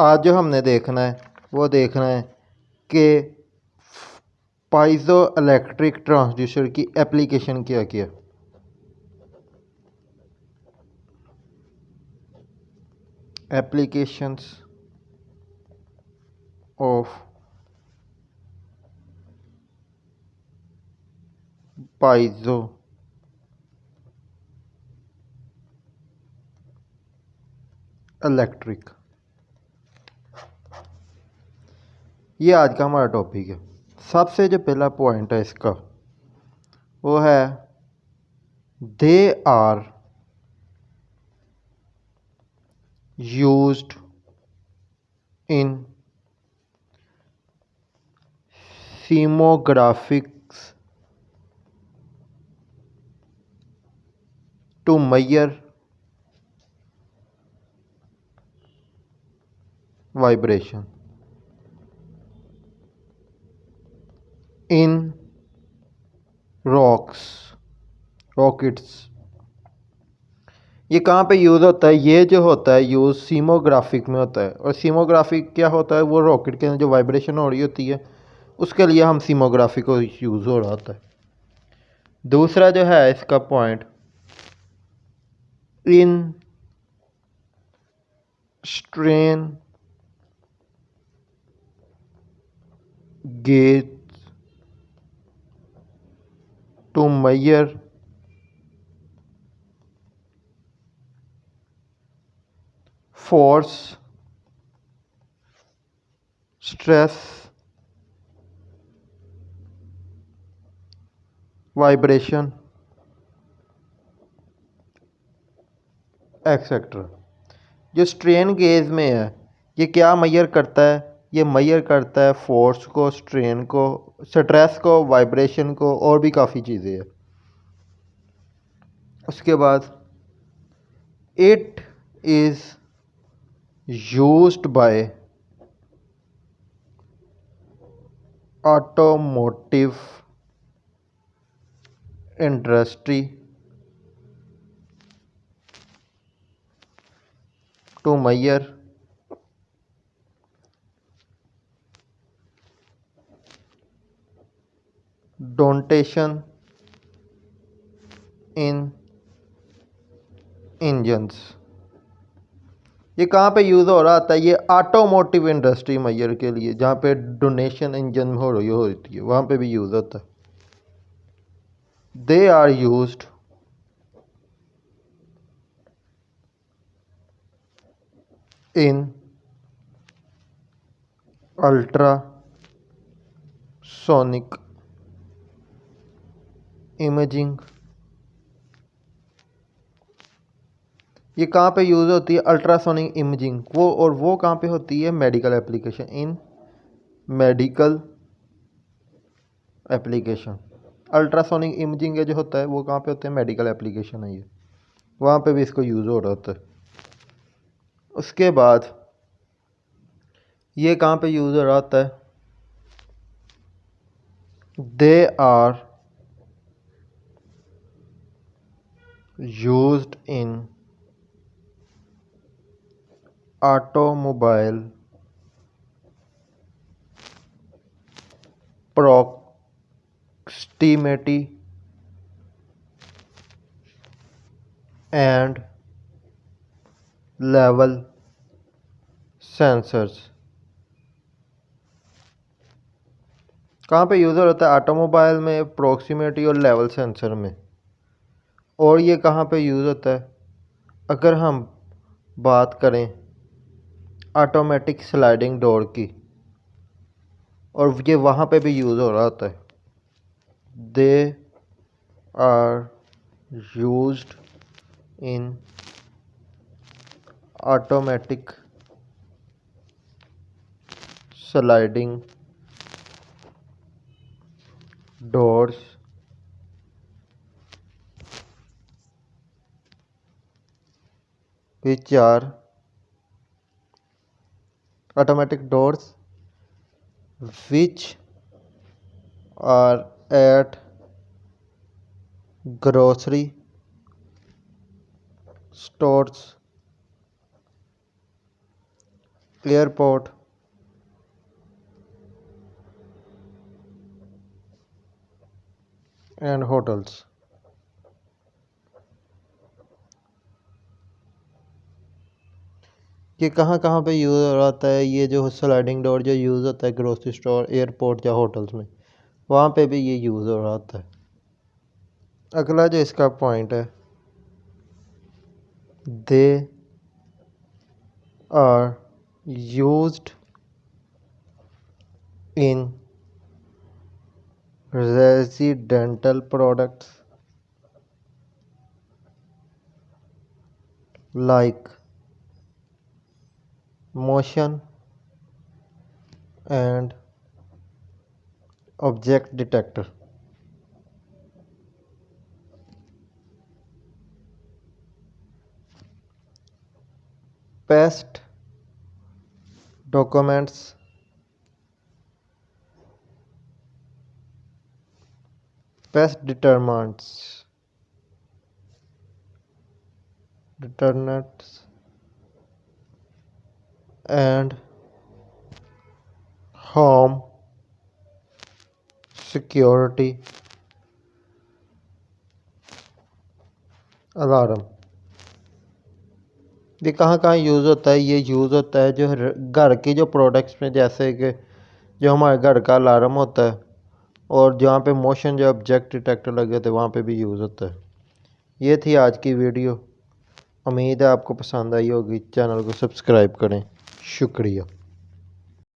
आज जो हमने देखना है वो देखना है कि पाइजो इलेक्ट्रिक ट्रांसड्यूसर की एप्लीकेशन क्या क्या। एप्लीकेशंस ऑफ पाइजो इलेक्ट्रिक, ये आज का हमारा टॉपिक है। सबसे जो पहला पॉइंट है इसका वो है they are used in seismographs to measure vibration in rockets. ये कहाँ पे यूज़ होता है? ये जो होता है यूज़ सीमोग्राफिक में होता है। और सीमोग्राफिक क्या होता है? वो रॉकेट के अंदर जो वाइब्रेशन हो रही होती है उसके लिए हम सीमोग्राफी को यूज़ हो रहा होता है। दूसरा जो है इसका point, in strain gauge to measure force, stress, vibration etcetera. जो स्ट्रेन गेज में है ये क्या मेजर करता है? ये मेजर करता है फोर्स को, स्ट्रेन को, स्ट्रेस को, वाइब्रेशन को और भी काफ़ी चीज़ें हैं। उसके बाद it is used by automotive industry to measure detonations in engines। ये कहाँ पे यूज़ हो रहा था? ये ऑटोमोटिव इंडस्ट्री मेजर के लिए, जहाँ पे डोनेशन इंजन में हो रही होती है वहाँ पे भी यूज़ होता है। They are used in ultrasonic imaging। ये कहाँ पे यूज़ होती है? Ultrasonic imaging. वो कहाँ पे होती है? Medical application, in medical application. Ultrasonic imaging जो होता है वो कहाँ पे होता है? मेडिकल एप्लीकेशन है ये, वहाँ पे भी इसको यूज़ हो रहा होता है। उसके बाद ये कहाँ पे यूज़ हो रहा होता है? They are used in automobile proximity and level sensors। कहाँ पे यूज़र होता है? ऑटोमोबाइल में, प्रॉक्सिमिटी और लेवल सेंसर में। और ये कहाँ पे यूज़ होता है? अगर हम बात करें ऑटोमेटिक स्लाइडिंग डोर की, और ये वहाँ पे भी यूज़ हो रहा होता है। They are used in automatic sliding doors which are automatic doors which are at grocery stores, airport, and hotels. ये कहाँ कहाँ पे यूज़ आता है? ये जो स्लाइडिंग डोर जो यूज़ होता है ग्रोसरी स्टोर, एयरपोर्ट या होटल्स में, वहाँ पे भी ये यूज़ हो रहा होता है। अगला जो इसका पॉइंट है, they are used in residential products like motion and object detector. Pest documents, pest deterrents and home security alarm. ये कहाँ कहाँ यूज़ होता है? ये यूज़ होता है जो घर की जो प्रोडक्ट्स में, जैसे कि जो हमारे घर का अलार्म होता है, और जहाँ पे मोशन जो ऑब्जेक्ट डिटेक्टर लगे होते हैं वहाँ पे भी यूज़ होता है। ये थी आज की वीडियो। उम्मीद है आपको पसंद आई होगी। चैनल को सब्सक्राइब करें। शुक्रिया।